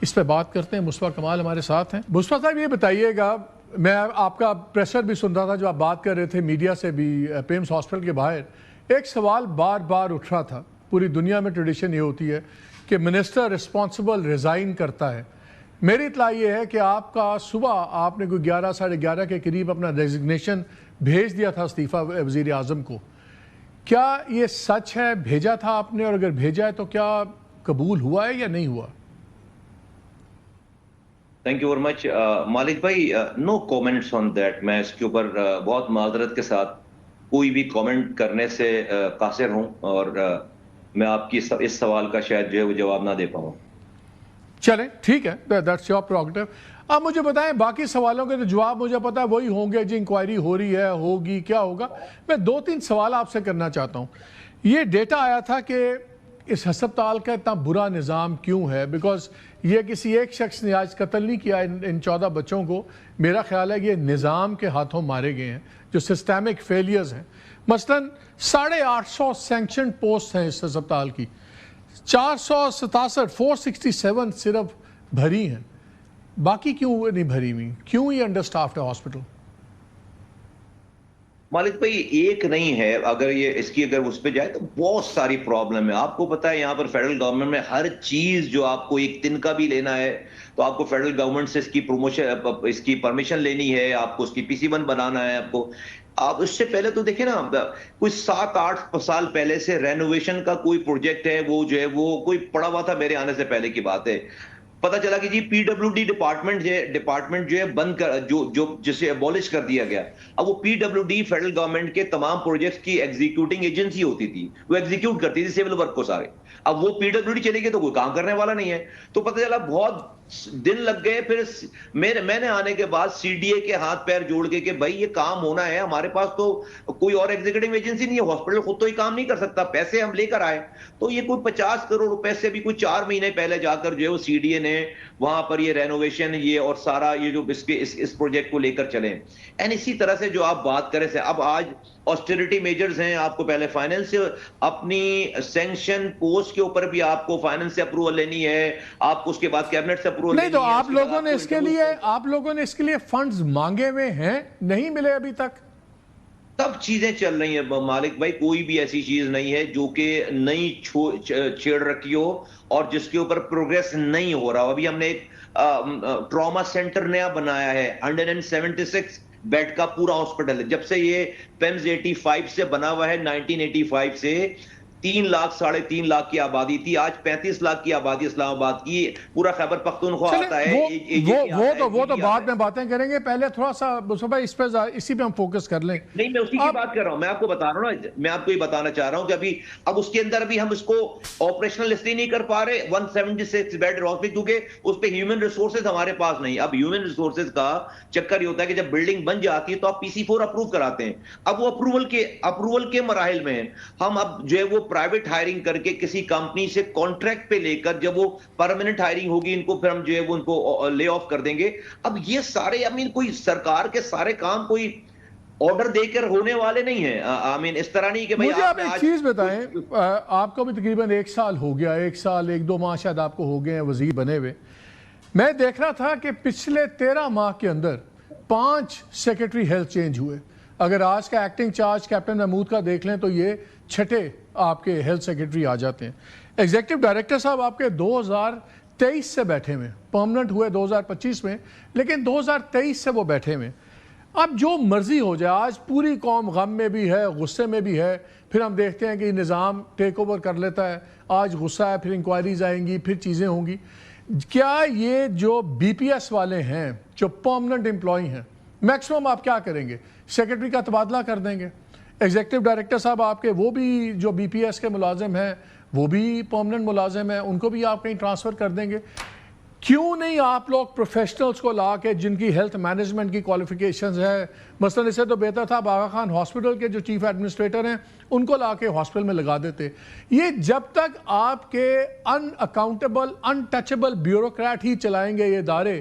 اس پہ بات کرتے ہیں. مصطفیٰ کمال ہمارے ساتھ ہیں. مصطفیٰ صاحب یہ بتائیے گا, میں آپ کا پریشر بھی سن رہا تھا جو آپ بات کر رہے تھے میڈیا سے بھی, پیمز ہاسپٹل کے باہر ایک سوال بار بار اٹھ رہا تھا. پوری دنیا میں ٹریڈیشن یہ ہوتی ہے کہ منسٹر رسپانسبل ریزائن کرتا ہے. میری اطلاع یہ ہے کہ آپ کا صبح آپ نے کوئی 11 ساڑھے 11 کے قریب اپنا ریزگنیشن بھیج دیا تھا استعفیٰ وزیر اعظم کو. کیا یہ سچ ہے, بھیجا تھا آپ نے, اور اگر بھیجا ہے تو کیا قبول ہوا ہے یا نہیں ہوا؟ تھینک یو ویری مچ مالک بھائی. نو کومنٹس آن دیٹ. میں اس کے اوپر بہت معذرت کے ساتھ کوئی بھی کومنٹ کرنے سے قاصر ہوں, اور میں آپ کی اس سوال کا شاید جو ہے وہ جواب نہ دے پاؤں. چلیں ٹھیک ہے, دیٹس یور پروگریٹو. اب مجھے بتائیں باقی سوالوں کے تو جواب مجھے پتا ہے وہی ہوں گے جی, انکوائری ہو رہی ہے, ہوگی, کیا ہوگا. میں 2-3 سوال آپ سے کرنا چاہتا ہوں. یہ ڈیٹا آیا تھا کہ اس ہسپتال کا اتنا برا نظام کیوں ہے, بیکاز یہ کسی ایک شخص نے آج قتل نہیں کیا ان 14 بچوں کو. میرا خیال ہے کہ یہ نظام کے ہاتھوں مارے گئے ہیں جو سسٹیمک فیلیئرز ہیں. مثلاً 850 سینکشن پوسٹ ہیں اس ہسپتال کی, 467 صرف بھری ہیں, باقی کیوں نہیں بھری ہوئی, کیوں یہ انڈر سٹافڈ ہے ہاسپٹل؟ مالک بھائی ایک نہیں ہے, اگر یہ اس کی اگر اس پہ جائے تو بہت ساری پرابلم ہے. آپ کو پتا ہے یہاں پر فیڈرل گورنمنٹ میں ہر چیز جو آپ کو ایک دن کا بھی لینا ہے تو آپ کو فیڈرل گورنمنٹ سے اس کی پرمیشن لینی ہے, آپ کو اس کی PC1 بنانا ہے. آپ اس سے پہلے تو دیکھیں نا, کوئی 7-8 سال پہلے سے رینوویشن کا کوئی پروجیکٹ ہے وہ جو ہے وہ کوئی پڑا ہوا تھا میرے آنے سے پہلے کی بات ہے. پتا چلا کہ جی PWD ڈپارٹمنٹ جو ہے بند کر, جو جسے ابولش کر دیا گیا. اب وہ PWD فیڈرل گورنمنٹ کے تمام پروجیکٹس کی ایگزیکیوٹنگ ایجنسی ہوتی تھی, وہ ایگزیکیوٹ کرتی تھی سیول ورک کو سارے. اب وہ PWD چلے گئے تو کوئی کام کرنے والا نہیں ہے. تو پتہ چلا بہت دن لگ گئے. پھر میں نے آنے کے بعد CDA کے ہاتھ پیر جوڑ کے کہ بھائی یہ کام ہونا ہے, ہمارے پاس تو کوئی اور ایگزیکٹنگ ایجنسی نہیں ہے, ہاسپٹل خود تو یہ کام نہیں کر سکتا, پیسے ہم لے کر آئے. تو یہ کوئی 50 کروڑ روپے سے بھی کوئی 4 مہینے پہلے جا کر جو ہے وہ CDA نے وہاں پر یہ رینوویشن یہ اور سارا یہ جو اس پروجیکٹ کو لے کر چلیں. اینڈ اسی طرح سے جو آپ بات کریں سے اب آج آسٹیریٹی میجرز ہیں, آپ کو پہلے فائننس سے اپنی سینکشن پوسٹ کے اوپر بھی آپ کو فائننس سے اپروول لینی ہے, آپ کو اس کے بعد کیبنٹ سے اپروول نہیں. تو آپ لوگوں نے اس کے لیے فنڈز مانگے ہوئے ہیں, نہیں ملے ابھی تک؟ سب چیزیں چل رہی ہیں مالک بھائی, کوئی بھی ایسی چیز نہیں ہے جو کہ نئی چھیڑ رکھی ہو اور جس کے اوپر پروگریس نہیں ہو رہا. ابھی ہم نے ایک ٹراما سینٹر نیا بنایا ہے, 176 بیڈ کا پورا ہاسپٹل ہے. جب سے یہ پیمز 85 سے بنا ہوا ہے, 1985 سے 3 لاکھ 3.5 لاکھ کی آبادی تھی, آج 35 لاکھ کی آبادی اسلام آباد کی. پورا خیبر پختونخوا آتا ہے. وہ تو بعد میں باتیں کریں گے, پہلے تھوڑا سا اس پہ اسی پہ ہم فوکس کر لیں. نہیں میں اسی کی بات کر رہا ہوں, میں آپ کو بتا رہا ہوں نا, میں آپ کو یہ بتانا چاہ رہا ہوں کہ اب اس کے اندر بھی ہم اس کو آپریشنل اس لیے نہیں کر پا رہے 176 بیڈ ہاسپٹل, کیونکہ اس پہ ہیومن ریسورسز ہمارے پاس نہیں. اب ہیومن ریسورسز کا چکر یہ ہوتا ہے کہ جب بلڈنگ بن جاتی ہے تو آپ PC4 اپروو کراتے ہیں. اب وہ اپروول کے مراحل میں ہیں. ہم اب جو ہے وہ پرائیویٹ ہائرنگ کر کے کسی کمپنی سے کانٹریکٹ پہ لے کر جب وہ پرماننٹ ہائرنگ ہوگی ان کو پھر ہم جو ہے وہ ان کو لے آف کر دیں گے. اب یہ سارے کوئی سرکار کے سارے کام کوئی آرڈر دے کر ہونے والے نہیں ہیں. اس طرح نہیں کہ مجھے آپ ایک چیز بتائیں, آپ کو بھی تقریباً 1 سال ہو گیا, 1 سال 1-2 ماہ شاید آپ کو ہو گئے ہیں وزیر بنے ہوئے. میں دیکھ رہا تھا کہ پچھلے 13 ماہ کے اندر 5 سیکرٹری ہیلتھ چینج ہوئے. اگر آج کا ایکٹنگ چارج کیپٹن محمود کا دیکھ لیں تو یہ 6 آپ کے ہیلتھ سیکرٹری آ جاتے ہیں. ایگزیکٹو ڈائریکٹر صاحب آپ کے 2023 سے بیٹھے ہوئے, پرماننٹ ہوئے 2025 میں, لیکن 2023 سے وہ بیٹھے ہوئے. اب جو مرضی ہو جائے, آج پوری قوم غم میں بھی ہے, غصے میں بھی ہے, پھر ہم دیکھتے ہیں کہ نظام ٹیک اوور کر لیتا ہے. آج غصہ ہے, پھر انکوائریز آئیں گی, پھر چیزیں ہوں گی. کیا یہ جو BPS والے ہیں جو پرماننٹ امپلائی ہیں, میکسیمم آپ کیا کریں گے؟ سیکرٹری کا تبادلہ کر دیں گے؟ ایگزیکٹو ڈائریکٹر صاحب آپ کے وہ بھی جو BPS کے ملازم ہیں وہ بھی پرماننٹ ملازم ہیں, ان کو بھی آپ کہیں ٹرانسفر کر دیں گے؟ کیوں نہیں آپ لوگ پروفیشنلز کو لا کے جن کی ہیلتھ مینجمنٹ کی کوالیفیکیشنز ہے, مثلا اسے تو بہتر تھا آغا خان ہاسپٹل کے جو چیف ایڈمنسٹریٹر ہیں ان کو لا کے ہاسپٹل میں لگا دیتے. یہ جب تک آپ کے ان اکاؤنٹیبل ان ٹچیبل بیوروکریٹ ہی چلائیں گے یہ ادارے,